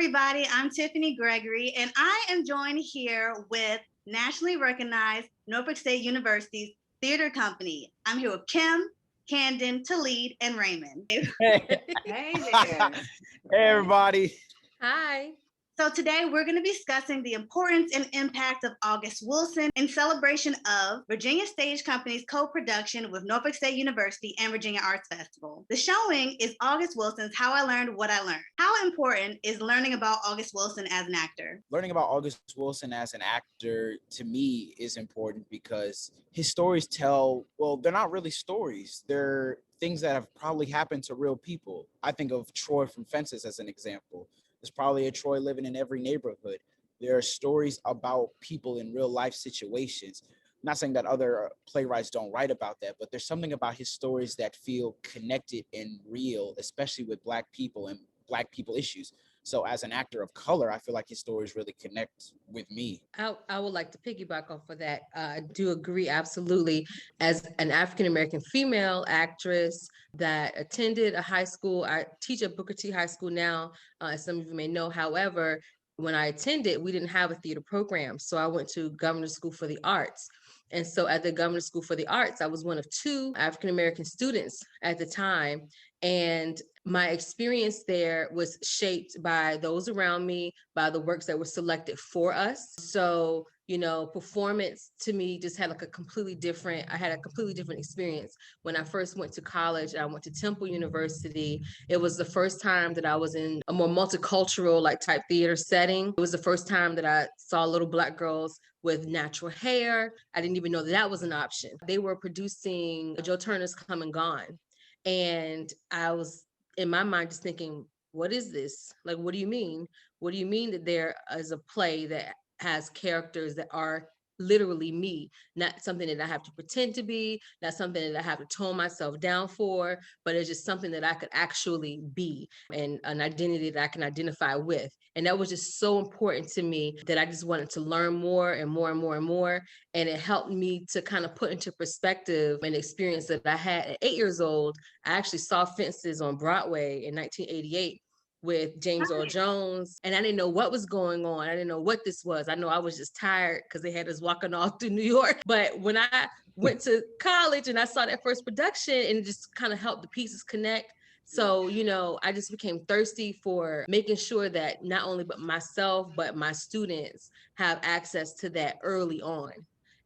everybody. I'm Tiffany Gregory, and I am joined here with nationally recognized Norfolk State University's theater company. I'm here with Kim, Camden, Talib, and Raymond. Hey, Hey there. hey everybody. Hi. So today we're going to be discussing the importance and impact of August Wilson in celebration of Virginia Stage Company's co-production with Norfolk State University and Virginia Arts Festival. The showing is August Wilson's How I Learned What I Learned. How important is learning about August Wilson as an actor? Learning about August Wilson as an actor to me is important because his stories they're not really stories. They're things that have probably happened to real people. I think of Troy from Fences as an example. There's probably a Troy living in every neighborhood. There are stories about people in real life situations. I'm not saying that other playwrights don't write about that, but there's something about his stories that feel connected and real, especially with Black people and Black people issues. So as an actor of color, I feel like his stories really connect with me. I would like to piggyback off of that. I do agree absolutely. As an African American female actress that attended a high school, I teach at Booker T High School now, as some of you may know. However, when I attended, we didn't have a theater program. So I went to Governor's School for the Arts. And so at the Governor's School for the Arts, I was one of two African American students at the time. And my experience there was shaped by those around me, by the works that were selected for us. So, performance to me just had I had a completely different experience. When I first went to college, I went to Temple University. It was the first time that I was in a more multicultural type theater setting. It was the first time that I saw little Black girls with natural hair. I didn't even know that was an option. They were producing Joe Turner's Come and Gone. And I was in my mind just thinking, what is this? Like, what do you mean? What do you mean that there is a play that has characters that are literally me, not something that I have to pretend to be, not something that I have to tone myself down for, but it's just something that I could actually be and an identity that I can identify with. And that was just so important to me that I just wanted to learn more and more and more and more. And it helped me to kind of put into perspective an experience that I had at 8 years old. I actually saw Fences on Broadway in 1988 with James Earl Jones. And I didn't know what was going on. I didn't know what this was. I know I was just tired because they had us walking all through New York. But when I went to college and I saw that first production, and it just kind of helped the pieces connect. So, I just became thirsty for making sure that not only but myself, but my students have access to that early on.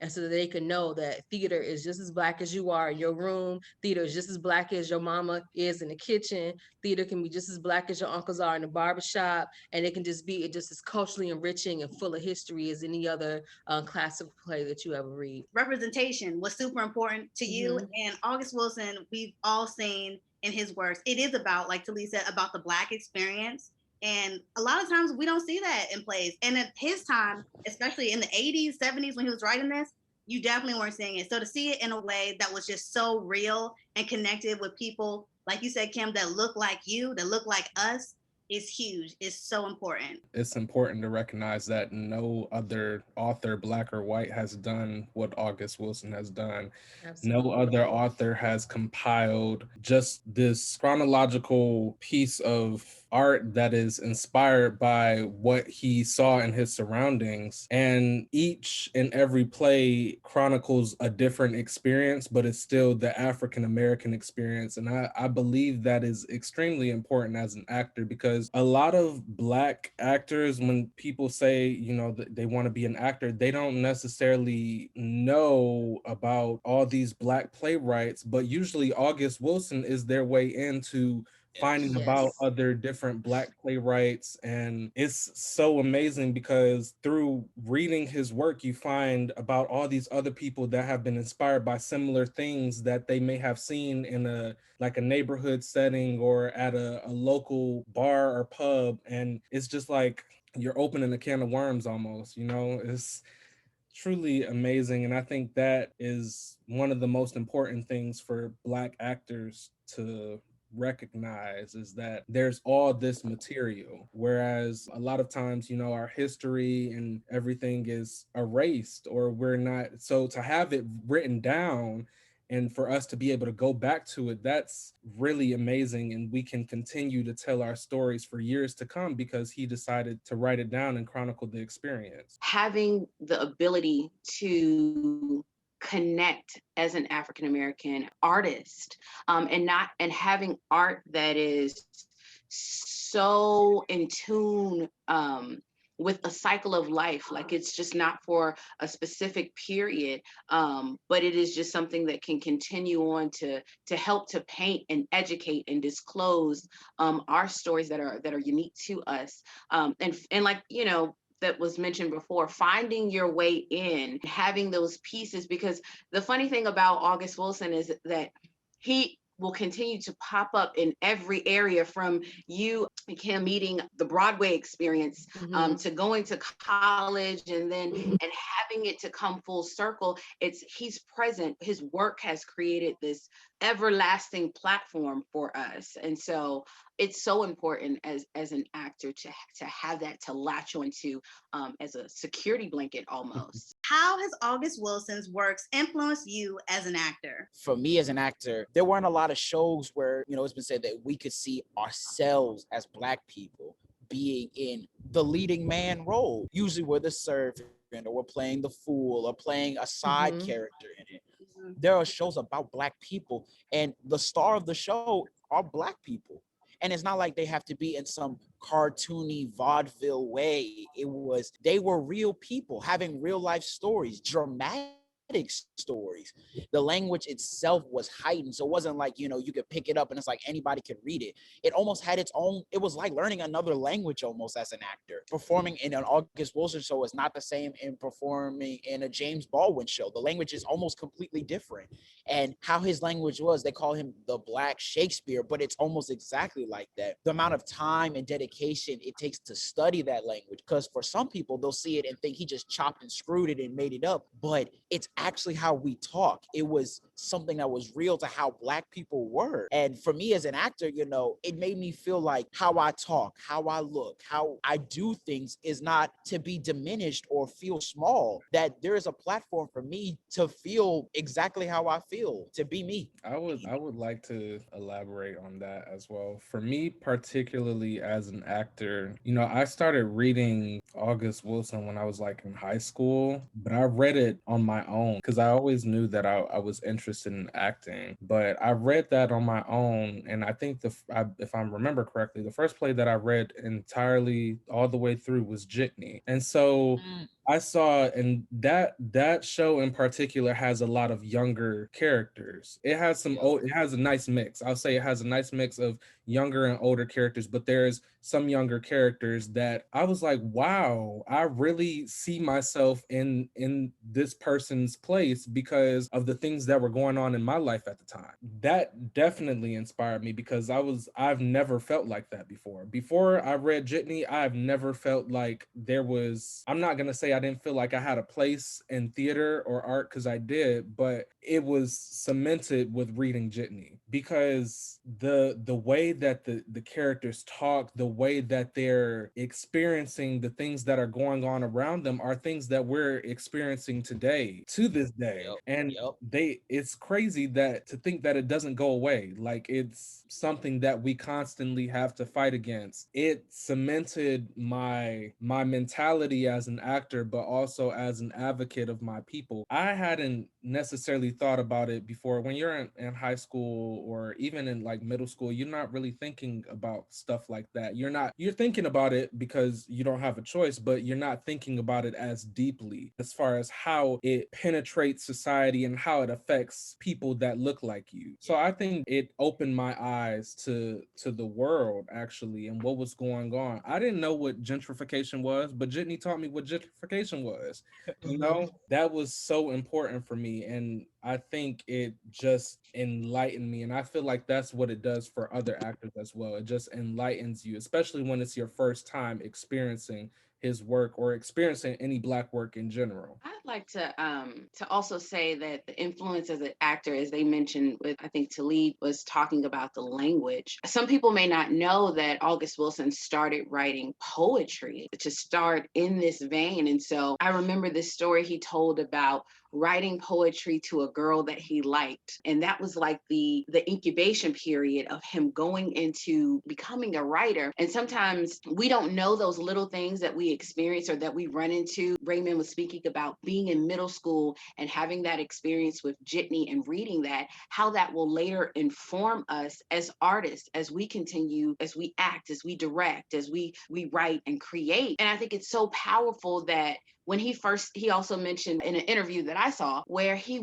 And so that they can know that theater is just as Black as you are in your room. Theater is just as Black as your mama is in the kitchen. Theater can be just as Black as your uncles are in the barbershop. And it can just be just as culturally enriching and full of history as any other classical play that you ever read. Representation was super important to you. And August Wilson, we've all seen in his works, it is about, like Talib said, about the Black experience. And a lot of times we don't see that in plays. And at his time, especially in the 80s, 70s, when he was writing this, you definitely weren't seeing it. So to see it in a way that was just so real and connected with people, like you said, Kim, that look like you, that look like us, is huge. It's so important. It's important to recognize that no other author, Black or white, has done what August Wilson has done. Absolutely. No other author has compiled just this chronological piece of art that is inspired by what he saw in his surroundings. And each and every play chronicles a different experience, but it's still the African American experience. And I believe that is extremely important as an actor, because a lot of Black actors, when people say, that they want to be an actor, they don't necessarily know about all these Black playwrights, but usually August Wilson is their way into finding about other different Black playwrights. And it's so amazing because through reading his work, you find about all these other people that have been inspired by similar things that they may have seen in a neighborhood setting or at a local bar or pub. And it's just like you're opening a can of worms almost, it's truly amazing. And I think that is one of the most important things for Black actors to recognize, is that there's all this material, whereas a lot of times, our history and everything is erased, or we're not. So to have it written down And for us to be able to go back to it, that's really amazing. And we can continue to tell our stories for years to come because he decided to write it down and chronicle the experience. Having the ability to connect as an African American artist, and having art that is so in tune with a cycle of life, like it's just not for a specific period, but it is just something that can continue on to help to paint and educate and disclose our stories that are unique to us, and like, that was mentioned before, finding your way in, having those pieces, because the funny thing about August Wilson is that he will continue to pop up in every area, from you and him meeting the Broadway experience, to going to college, and then and having it to come full circle. He's present. His work has created this everlasting platform for us, and so it's so important as an actor to have that to latch onto, as a security blanket almost. How has August Wilson's works influenced you as an actor? For me as an actor, there weren't a lot of shows where, it's been said that we could see ourselves as Black people being in the leading man role. Usually we're the servant, or we're playing the fool, or playing a side character in it. There are shows about Black people, and the star of the show are Black people. And it's not like they have to be in some cartoony vaudeville way. They were real people having real life stories, dramatic stories. The language itself was heightened. So it wasn't like, you could pick it up and it's like anybody could read it. It almost had its own, it was like learning another language almost as an actor. Performing in an August Wilson show is not the same in performing in a James Baldwin show. The language is almost completely different. And how his language was, they call him the Black Shakespeare, but it's almost exactly like that. The amount of time and dedication it takes to study that language, because for some people, they'll see it and think he just chopped and screwed it and made it up, but it's actually how we talk. It was something that was real to how Black people were. And for me as an actor, it made me feel like how I talk, how I look, how I do things is not to be diminished or feel small, that there is a platform for me to feel exactly how I feel, to be me. I would like to elaborate on that as well. For me, particularly as an actor, I started reading August Wilson when I was like in high school, but I read it on my own because I always knew that I was interested in acting. But I read that on my own, and I think if I remember correctly, the first play that I read entirely all the way through was Jitney. And so I saw, and that show in particular has a lot of younger characters. It has it has a nice mix. I'll say it has a nice mix of younger and older characters, but there's some younger characters that I was like, wow, I really see myself in this person's place because of the things that were going on in my life at the time. That definitely inspired me because I've never felt like that before. Before I read Jitney, I've never felt like I'm not going to say I didn't feel like I had a place in theater or art, because I did, but it was cemented with reading Jitney, because the way that the characters talk, the way that they're experiencing the things that are going on around them are things that we're experiencing today, to this day. And it's crazy that to think that it doesn't go away. Like, it's something that we constantly have to fight against. It cemented my mentality as an actor, but also as an advocate of my people. I hadn't necessarily thought about it before. When you're in high school or even in like middle school, you're not really thinking about stuff like that. You're thinking about it because you don't have a choice, but you're not thinking about it as deeply as far as how it penetrates society and how it affects people that look like you. So I think it opened my eyes to the world, actually, and what was going on. I didn't know what gentrification was, but Jitney taught me what gentrification was. That was so important for me, and I think it just enlightened me. And I feel like that's what it does for other actors as well. It just enlightens you, especially when it's your first time experiencing his work or experiencing any Black work in general. I'd like to also say that the influence as an actor, as they mentioned with, I think Talib was talking about the language. Some people may not know that August Wilson started writing poetry to start in this vein. And so I remember this story he told about writing poetry to a girl that he liked. And that was like the incubation period of him going into becoming a writer. And sometimes we don't know those little things that we experience or that we run into. Raymond was speaking about being in middle school and having that experience with Jitney and reading that, how that will later inform us as artists, as we continue, as we act, as we direct, as we write and create. And I think it's so powerful that when he also mentioned in an interview that I saw where he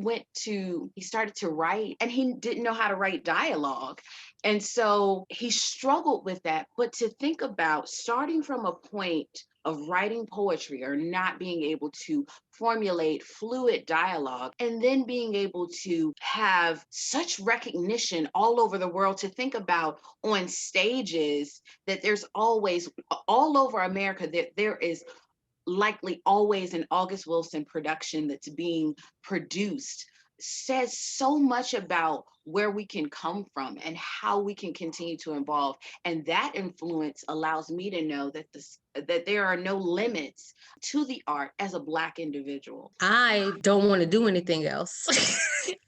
started to write and he didn't know how to write dialogue. And so he struggled with that. But to think about starting from a point of writing poetry or not being able to formulate fluid dialogue and then being able to have such recognition all over the world, to think about on stages that there's always all over America that there is likely always an August Wilson production that's being produced, says so much about where we can come from and how we can continue to evolve. And that influence allows me to know that there are no limits to the art as a Black individual. I don't want to do anything else.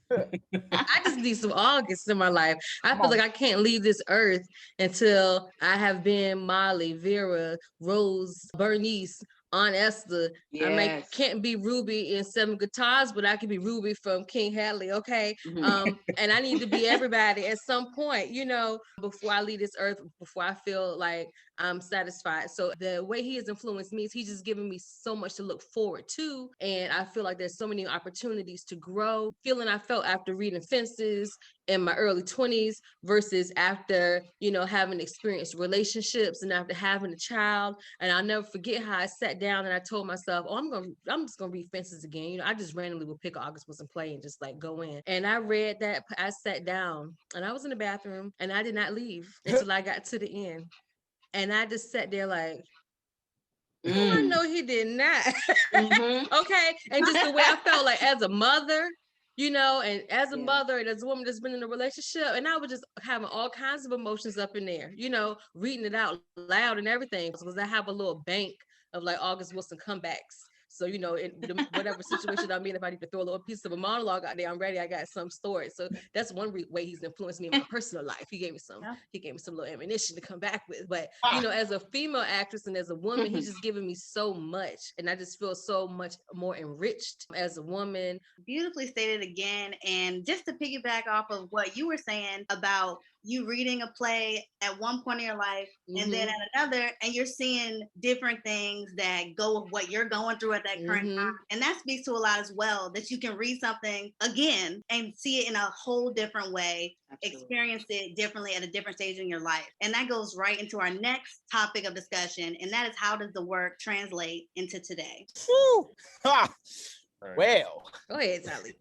I just need some August in my life. I feel like I can't leave this earth until I have been Molly, Vera, Rose, Bernice, Aunt Esther. Yes. Can't be Ruby in Seven Guitars, but I can be Ruby from King Hadley, okay? And I need to be everybody at some point, before I leave this earth, before I feel like I'm satisfied. So the way he has influenced me is he's just given me so much to look forward to. And I feel like there's so many opportunities to grow. Feeling I felt after reading Fences in my early 20s versus after, having experienced relationships and after having a child. And I'll never forget how I sat down and I told myself, I'm just gonna read Fences again. I just randomly would pick August Wilson play and just like go in. And I read that, I sat down and I was in the bathroom and I did not leave until I got to the end. And I just sat there like, I know he did not. Okay. And just the way I felt like as a mother, and as a mother and as a woman that's been in a relationship, and I was just having all kinds of emotions up in there, reading it out loud and everything, because I have a little bank of like August Wilson comebacks. So, in whatever situation I'm in, if I need to throw a little piece of a monologue out there, I'm ready. I got some story. So that's one way he's influenced me in my personal life. He gave me some little ammunition to come back with. But, as a female actress and as a woman, he's just given me so much. And I just feel so much more enriched as a woman. Beautifully stated again. And just to piggyback off of what you were saying about you reading a play at one point in your life and then at another, and you're seeing different things that go with what you're going through at that current time. And that speaks to a lot as well, that you can read something again and see it in a whole different way. Absolutely. Experience it differently at a different stage in your life. And that goes right into our next topic of discussion, and that is, how does the work translate into today? Well, go ahead, Sally.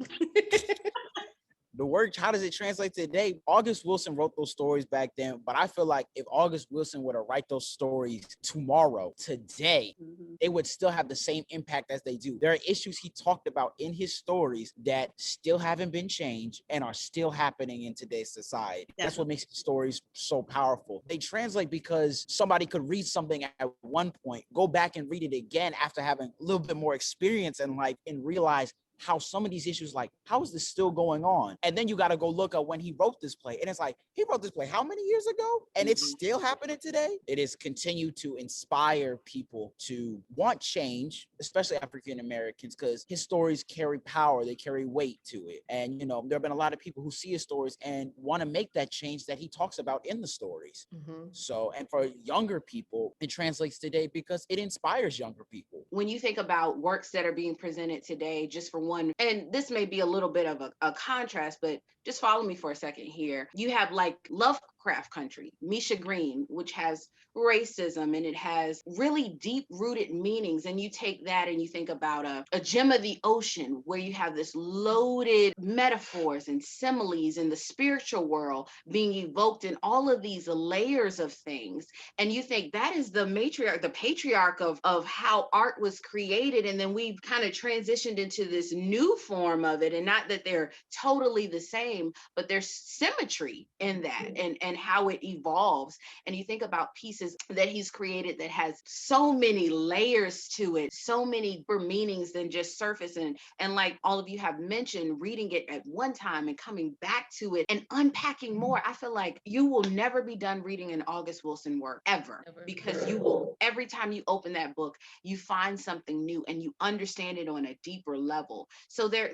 The work, how does it translate today? August Wilson wrote those stories back then, but I feel like if August Wilson were to write those stories tomorrow, today, they would still have the same impact as they do. There are issues he talked about in his stories that still haven't been changed and are still happening in today's society. That's what makes the stories so powerful. They translate because somebody could read something at one point, go back and read it again after having a little bit more experience in life and realize how some of these issues, like, how is this still going on? And then you got to go look at when he wrote this play. And it's like, he wrote this play how many years ago? And it's still happening today? It has continued to inspire people to want change, especially African Americans, because his stories carry power. They carry weight to it. And, there have been a lot of people who see his stories and want to make that change that he talks about in the stories. So, and for younger people, it translates today because it inspires younger people. When you think about works that are being presented today, just for one, and this may be a little bit of a contrast, but just follow me for a second here. You have like Lovecraft Country, Misha Green, which has racism and it has really deep rooted meanings. And you take that and you think about a Gem of the Ocean, where you have this loaded metaphors and similes in the spiritual world being evoked in all of these layers of things. And you think that is the patriarch of how art was created. And then we've kind of transitioned into this new form of it. And not that they're totally the same, but there's symmetry in that. And and how it evolves. And you think about pieces that he's created that has so many layers to it, so many deeper meanings than just surface. And like all of you have mentioned, reading it at one time and coming back to it and unpacking more. I feel like you will never be done reading an August Wilson work ever, because you will, every time you open that book, you find something new and you understand it on a deeper level. So their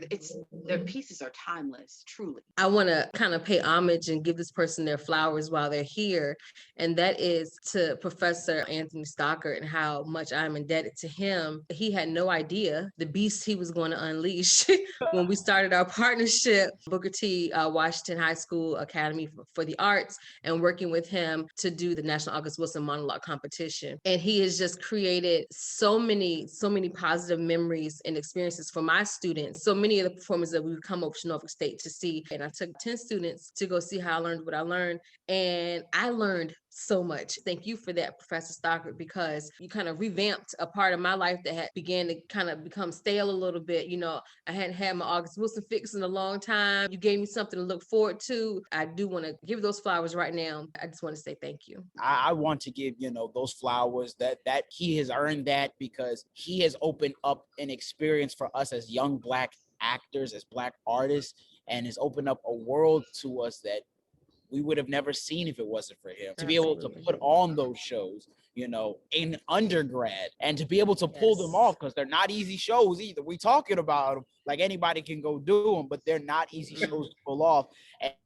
pieces are timeless, truly. I want to kind of pay homage and give this person their flowers while they're here. And that is to Professor Anthony Stockard, and how much I'm indebted to him. He had no idea the beast he was going to unleash when we started our partnership, Booker T. Washington High School Academy for the Arts, and working with him to do the National August Wilson Monologue Competition. And he has just created so many positive memories and experiences for my students. So many of the performers that we would come over to Norfolk State to see. And I took 10 students to go see how I learned what I learned. And I learned so much. Thank you for that, Professor Stockard, because you kind of revamped a part of my life that had began to kind of become stale a little bit. You know, I hadn't had my August Wilson fix in a long time. You gave me something to look forward to. I do want to give those flowers right now. I just want to say thank you. I want to give, those flowers that he has earned that, because he has opened up an experience for us as young Black actors, as Black artists, and has opened up a world to us that we would have never seen if it wasn't for him. To be able to put on those shows, in undergrad, and to be able to pull them off, because they're not easy shows either. We talking about them like anybody can go do them, but they're not easy shows to pull off.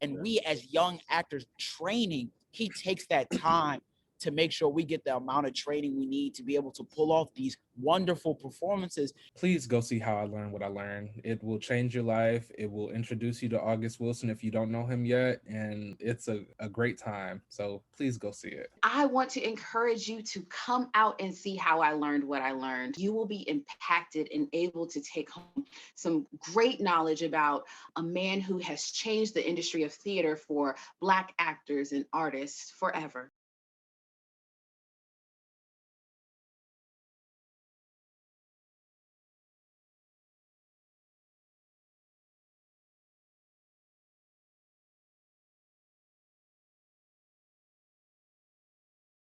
And we as young actors training, he takes that time to make sure we get the amount of training we need to be able to pull off these wonderful performances. Please go see How I Learned What I Learned. It will change your life. It will introduce you to August Wilson if you don't know him yet. And it's a great time. So please go see it. I want to encourage you to come out and see How I Learned What I Learned. You will be impacted and able to take home some great knowledge about a man who has changed the industry of theater for Black actors and artists forever.